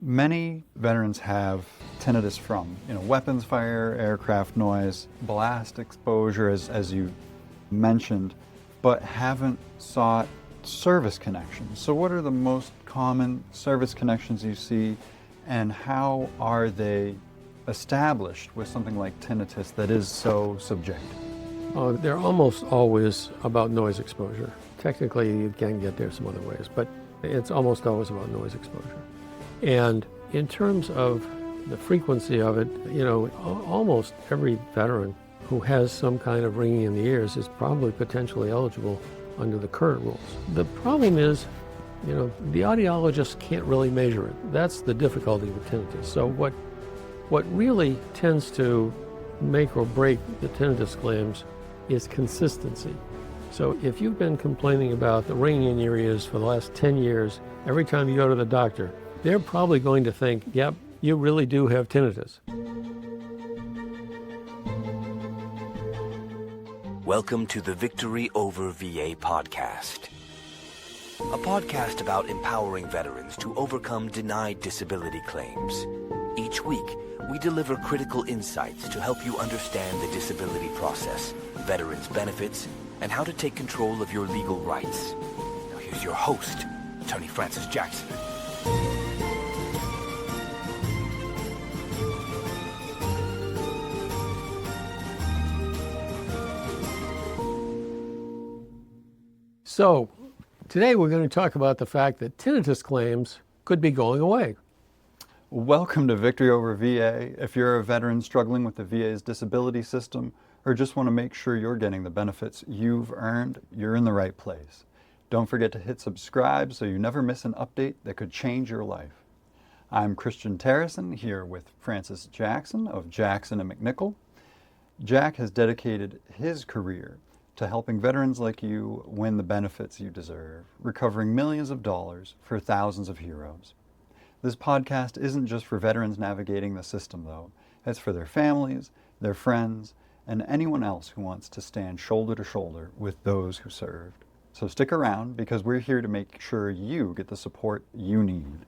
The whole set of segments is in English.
Many veterans have tinnitus from, weapons fire, aircraft noise, blast exposure, as you mentioned, but haven't sought service connections. So what are the most common service connections you see, and how are they established with something like tinnitus that is so subjective? They're almost always about noise exposure. Technically, you can get there some other ways, but it's almost always about noise exposure. And in terms of the frequency of it, almost every veteran who has some kind of ringing in the ears is probably potentially eligible under the current rules. The problem is, the audiologist can't really measure it. That's the difficulty with tinnitus. So what really tends to make or break the tinnitus claims is consistency. So if you've been complaining about the ringing in your ears for the last 10 years, every time you go to the doctor, they're probably going to think, yep, you really do have tinnitus. Welcome to the Victory Over VA podcast, a podcast about empowering veterans to overcome denied disability claims. Each week, we deliver critical insights to help you understand the disability process, veterans' benefits, and how to take control of your legal rights. Now here's your host, Attorney Francis Jackson. So today we're going to talk about the fact that tinnitus claims could be going away. Welcome to Victory Over VA. If you're a veteran struggling with the VA's disability system or just want to make sure you're getting the benefits you've earned, you're in the right place. Don't forget to hit subscribe so you never miss an update that could change your life. I'm Kristian Terison here with Francis Jackson of Jackson and MacNichol. Jack has dedicated his career to helping veterans like you win the benefits you deserve, recovering millions of dollars for thousands of heroes. This podcast isn't just for veterans navigating the system, though. It's for their families, their friends, and anyone else who wants to stand shoulder to shoulder with those who served. So stick around, because we're here to make sure you get the support you need.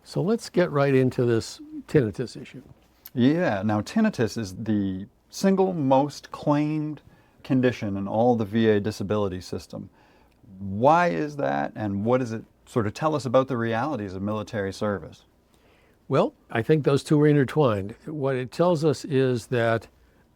So let's get right into this tinnitus issue. Yeah, now tinnitus is the single most claimed condition in all the VA disability system. Why is that, and what does it sort of tell us about the realities of military service? Well, I think those two are intertwined. What it tells us is that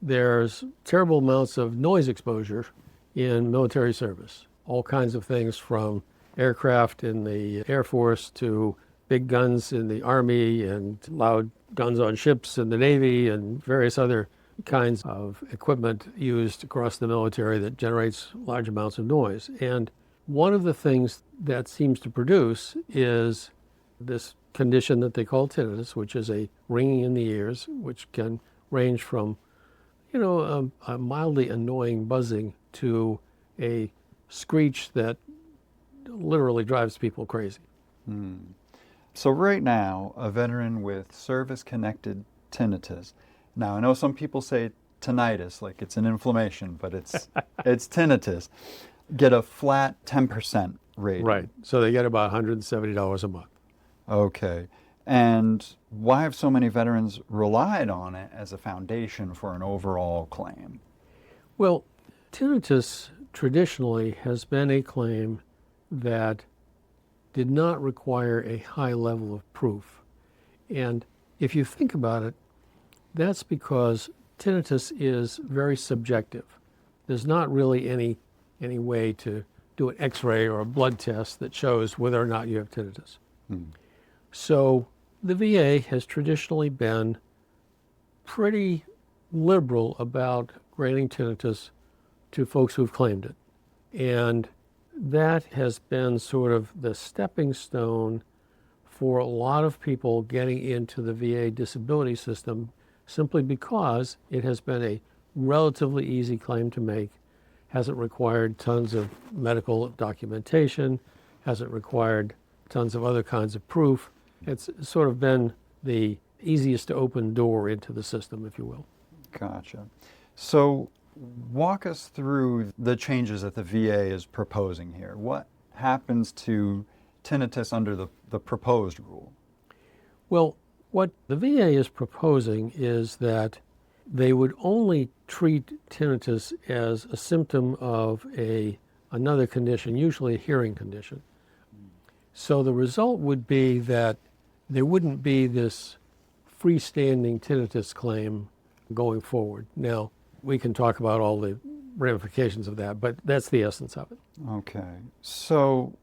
there's terrible amounts of noise exposure in military service. All kinds of things, from aircraft in the Air Force to big guns in the Army and loud guns on ships in the Navy and various other kinds of equipment used across the military that generates large amounts of noise. And one of the things that seems to produce is this condition that they call tinnitus, which is a ringing in the ears, which can range from, a mildly annoying buzzing to a screech that literally drives people crazy. So right now, a veteran with service-connected tinnitus. Now, I know some people say tinnitus, like it's an inflammation, but it's tinnitus. Get a flat 10% rating. Right. So they get about $170 a month. Okay. And why have so many veterans relied on it as a foundation for an overall claim? Well, tinnitus traditionally has been a claim that did not require a high level of proof. And if you think about it, that's because tinnitus is very subjective. There's not really any way to do an X-ray or a blood test that shows whether or not you have tinnitus. So the VA has traditionally been pretty liberal about granting tinnitus to folks who've claimed it. And that has been sort of the stepping stone for a lot of people getting into the VA disability system, simply because it has been a relatively easy claim to make, hasn't required tons of medical documentation, hasn't required tons of other kinds of proof. It's sort of been the easiest to open door into the system, if you will. Gotcha. So walk us through the changes that the VA is proposing here. What happens to tinnitus under the proposed rule? Well, what the VA is proposing is that they would only treat tinnitus as a symptom of another condition, usually a hearing condition. So the result would be that there wouldn't be this freestanding tinnitus claim going forward. Now, we can talk about all the ramifications of that, but that's the essence of it. Okay. So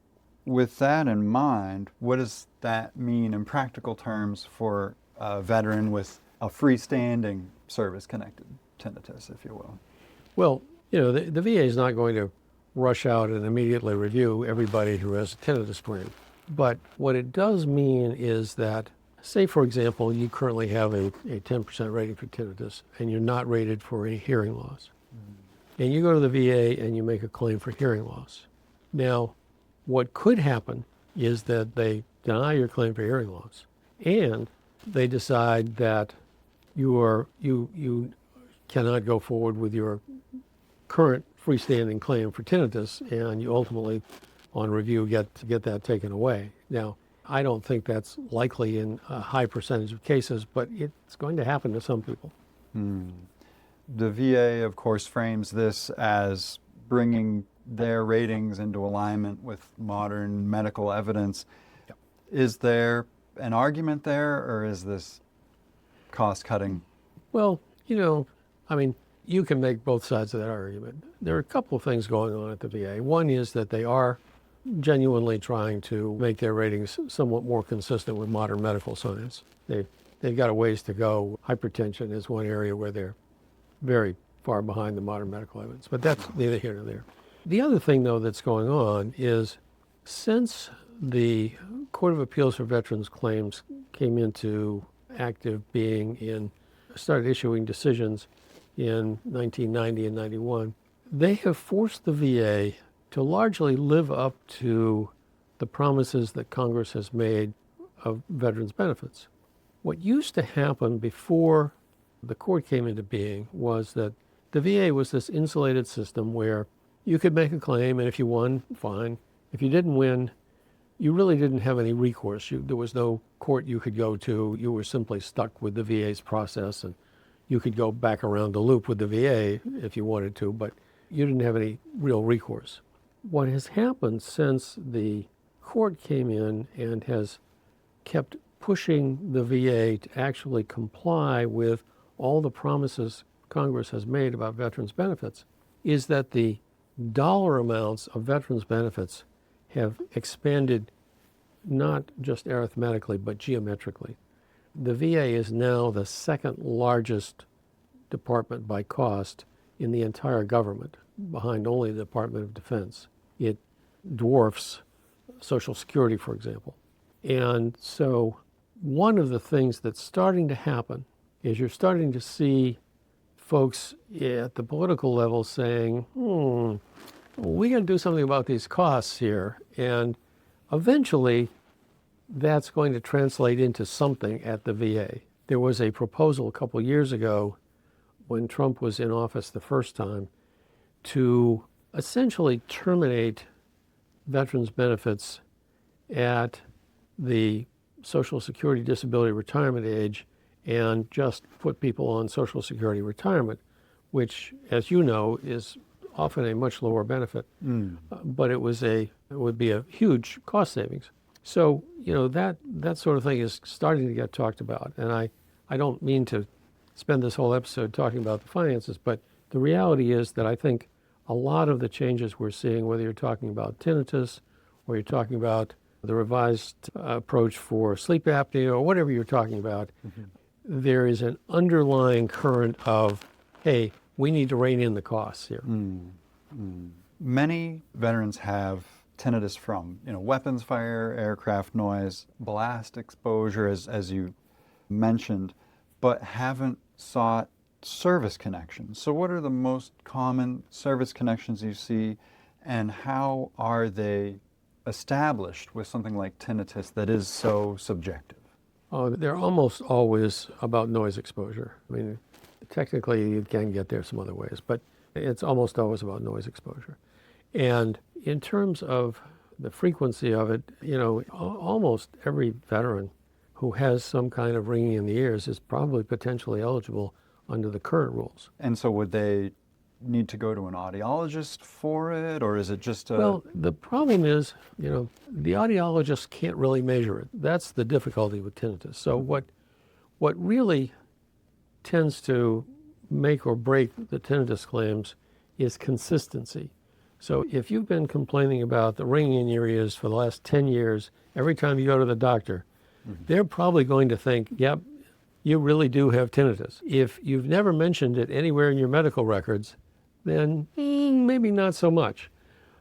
with that in mind, what does that mean in practical terms for a veteran with a freestanding service-connected tinnitus, if you will? Well, the VA is not going to rush out and immediately review everybody who has a tinnitus claim. But what it does mean is that, say, for example, you currently have a 10% rating for tinnitus and you're not rated for any hearing loss. And you go to the VA and you make a claim for hearing loss. Now, what could happen is that they deny your claim for hearing loss and they decide that you cannot go forward with your current freestanding claim for tinnitus, and you ultimately, on review, get that taken away. Now, I don't think that's likely in a high percentage of cases, but it's going to happen to some people. The VA, of course, frames this as bringing their ratings into alignment with modern medical evidence. Yep. Is there an argument there, or is this cost-cutting? Well, you can make both sides of that argument. There are a couple of things going on at the VA. One is that they are genuinely trying to make their ratings somewhat more consistent with modern medical science. They've got a ways to go. Hypertension is one area where they're very far behind the modern medical evidence, but that's neither here nor there. The other thing, though, that's going on is since the Court of Appeals for Veterans Claims came into active being started issuing decisions in 1990 and 91, they have forced the VA to largely live up to the promises that Congress has made of veterans' benefits. What used to happen before the court came into being was that the VA was this insulated system where you could make a claim, and if you won, fine. If you didn't win, you really didn't have any recourse. There was no court you could go to. You were simply stuck with the VA's process, and you could go back around the loop with the VA if you wanted to, but you didn't have any real recourse. What has happened since the court came in and has kept pushing the VA to actually comply with all the promises Congress has made about veterans' benefits is that the dollar amounts of veterans' benefits have expanded not just arithmetically, but geometrically. The VA is now the second largest department by cost in the entire government, behind only the Department of Defense. It dwarfs Social Security, for example. And so one of the things that's starting to happen is you're starting to see folks at the political level saying, we got to do something about these costs here. And eventually, that's going to translate into something at the VA. There was a proposal a couple years ago when Trump was in office the first time to essentially terminate veterans' benefits at the Social Security disability retirement age and just put people on Social Security retirement, which, as you know, is often a much lower benefit. But it would be a huge cost savings. So, that sort of thing is starting to get talked about. And I don't mean to spend this whole episode talking about the finances, but the reality is that I think a lot of the changes we're seeing, whether you're talking about tinnitus or you're talking about the revised approach for sleep apnea or whatever you're talking about, there is an underlying current of, hey, we need to rein in the costs here. Many veterans have tinnitus from, weapons fire, aircraft noise, blast exposure, as you mentioned, but haven't sought service connections. So what are the most common service connections you see, and how are they established with something like tinnitus that is so subjective? Oh, they're almost always about noise exposure. I mean, technically you can get there some other ways, but it's almost always about noise exposure. And in terms of the frequency of it, almost every veteran who has some kind of ringing in the ears is probably potentially eligible under the current rules. And so would they need to go to an audiologist for it, or is it just a... Well, the problem is, the audiologist can't really measure it. That's the difficulty with tinnitus. So what really tends to make or break the tinnitus claims is consistency. So if you've been complaining about the ringing in your ears for the last 10 years, every time you go to the doctor, they're probably going to think, yep, you really do have tinnitus. If you've never mentioned it anywhere in your medical records, then maybe not so much.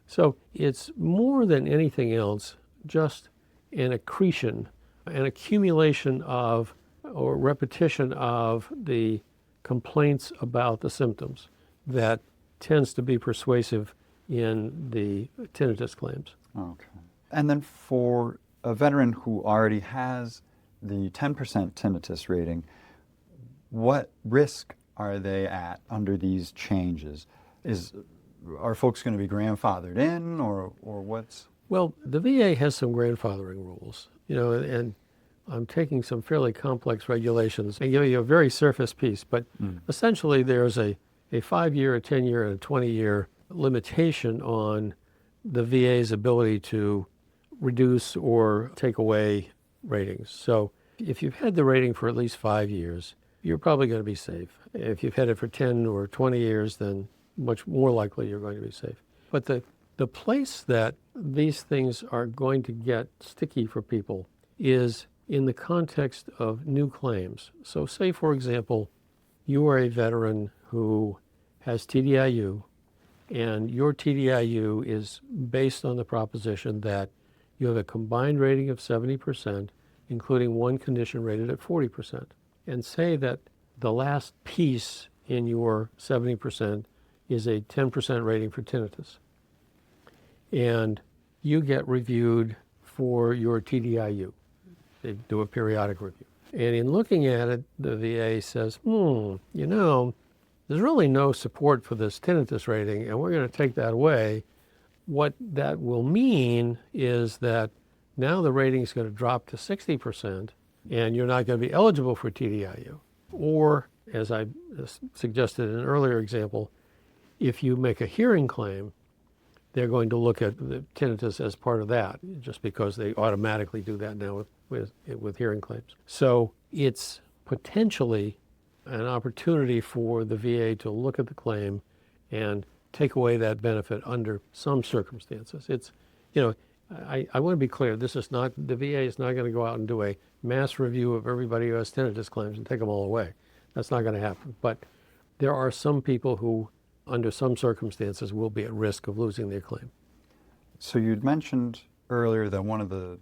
So it's more than anything else just an accretion, an accumulation of or repetition of the complaints about the symptoms that tends to be persuasive in the tinnitus claims. Okay. And then for a veteran who already has the 10% tinnitus rating, what risk are they at under these changes? Are folks going to be grandfathered in, or what's... Well, the VA has some grandfathering rules, and I'm taking some fairly complex regulations and giving you a very surface piece, but essentially there's a 5-year, a 10-year, and a 20-year limitation on the VA's ability to reduce or take away ratings. So if you've had the rating for at least 5 years, you're probably going to be safe. If you've had it for 10 or 20 years, then much more likely you're going to be safe. But the place that these things are going to get sticky for people is in the context of new claims. So say, for example, you are a veteran who has TDIU, and your TDIU is based on the proposition that you have a combined rating of 70%, including one condition rated at 40%. And say that the last piece in your 70% is a 10% rating for tinnitus. And you get reviewed for your TDIU. They do a periodic review. And in looking at it, the VA says, there's really no support for this tinnitus rating, and we're going to take that away. What that will mean is that now the rating is going to drop to 60%, and you're not going to be eligible for TDIU. Or, as I suggested in an earlier example, if you make a hearing claim, they're going to look at the tinnitus as part of that, just because they automatically do that now with hearing claims. So it's potentially an opportunity for the VA to look at the claim and take away that benefit under some circumstances. It's, I want to be clear, the VA is not going to go out and do a mass review of everybody who has tinnitus claims and take them all away. That's not going to happen. But there are some people who, under some circumstances, will be at risk of losing their claim. So you'd mentioned earlier that one of the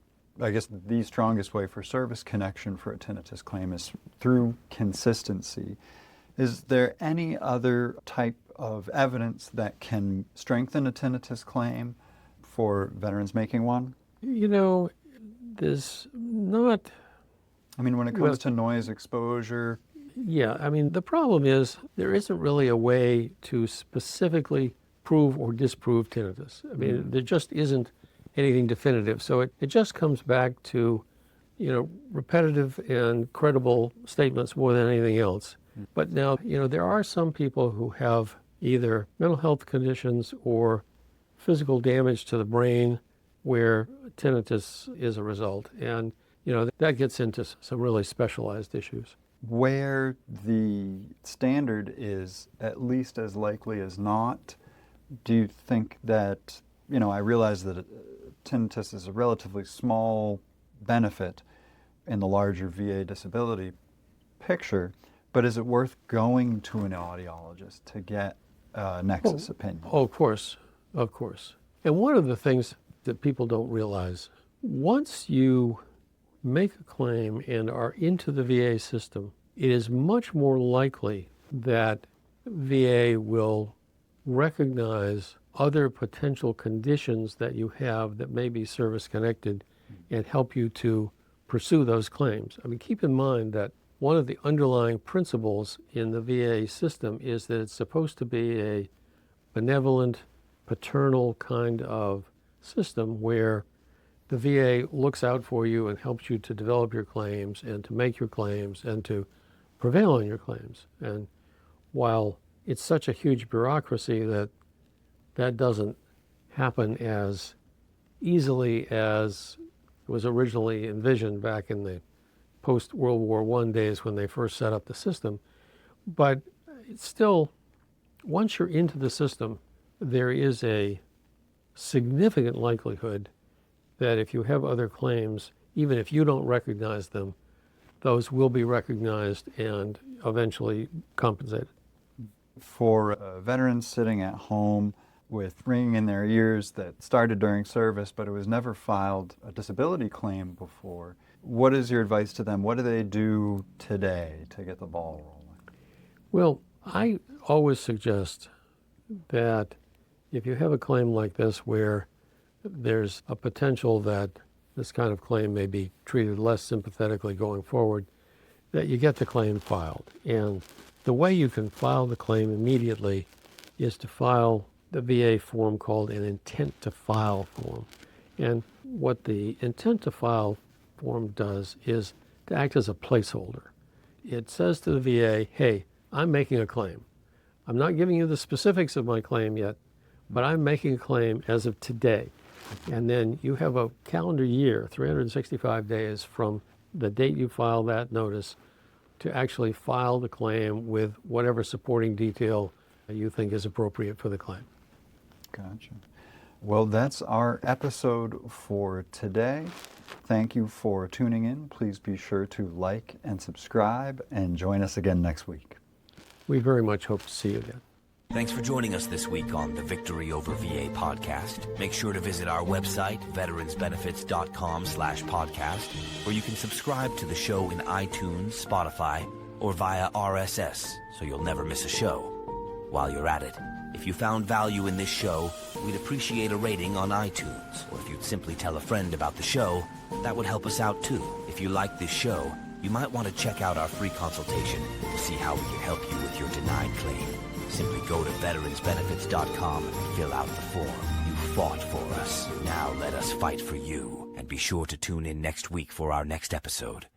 strongest way for service connection for a tinnitus claim is through consistency. Is there any other type of evidence that can strengthen a tinnitus claim for veterans making one? There's not... when it comes to noise exposure... Yeah, the problem is there isn't really a way to specifically prove or disprove tinnitus. There just isn't anything definitive. So it just comes back to, repetitive and credible statements more than anything else. But now, there are some people who have either mental health conditions or physical damage to the brain where tinnitus is a result. And, that gets into some really specialized issues. Where the standard is at least as likely as not, do you think that, I realize that tinnitus is a relatively small benefit in the larger VA disability picture, but is it worth going to an audiologist to get a nexus opinion? Oh, of course. And one of the things that people don't realize, once you make a claim and are into the VA system, it is much more likely that VA will recognize other potential conditions that you have that may be service-connected and help you to pursue those claims. Keep in mind that one of the underlying principles in the VA system is that it's supposed to be a benevolent, paternal kind of system where the VA looks out for you and helps you to develop your claims and to make your claims and to prevail on your claims. And while it's such a huge bureaucracy that doesn't happen as easily as it was originally envisioned back in the post-World War I days when they first set up the system. But it's still, once you're into the system, there is a significant likelihood that if you have other claims, even if you don't recognize them, those will be recognized and eventually compensated. For veterans sitting at home with ringing in their ears that started during service, but it was never filed a disability claim before, what is your advice to them? What do they do today to get the ball rolling? Well, I always suggest that if you have a claim like this where there's a potential that this kind of claim may be treated less sympathetically going forward, that you get the claim filed. And the way you can file the claim immediately is to file the VA form called an intent to file form. And what the intent to file form does is to act as a placeholder. It says to the VA, hey, I'm making a claim. I'm not giving you the specifics of my claim yet, but I'm making a claim as of today. And then you have a calendar year, 365 days from the date you file that notice to actually file the claim with whatever supporting detail you think is appropriate for the claim. Gotcha. Well, that's our episode for today. Thank you for tuning in. Please be sure to like and subscribe and join us again next week. We very much hope to see you again. Thanks for joining us this week on the Victory Over VA podcast. Make sure to visit our website, veteransbenefits.com/podcast, where you can subscribe to the show in iTunes, Spotify, or via RSS, so you'll never miss a show. While you're at it, if you found value in this show, we'd appreciate a rating on iTunes, or if you'd simply tell a friend about the show, that would help us out too. If you like this show, you might want to check out our free consultation to see how we can help you with your denied claim. Simply go to veteransbenefits.com and fill out the form. You fought for us. Now let us fight for you. And be sure to tune in next week for our next episode.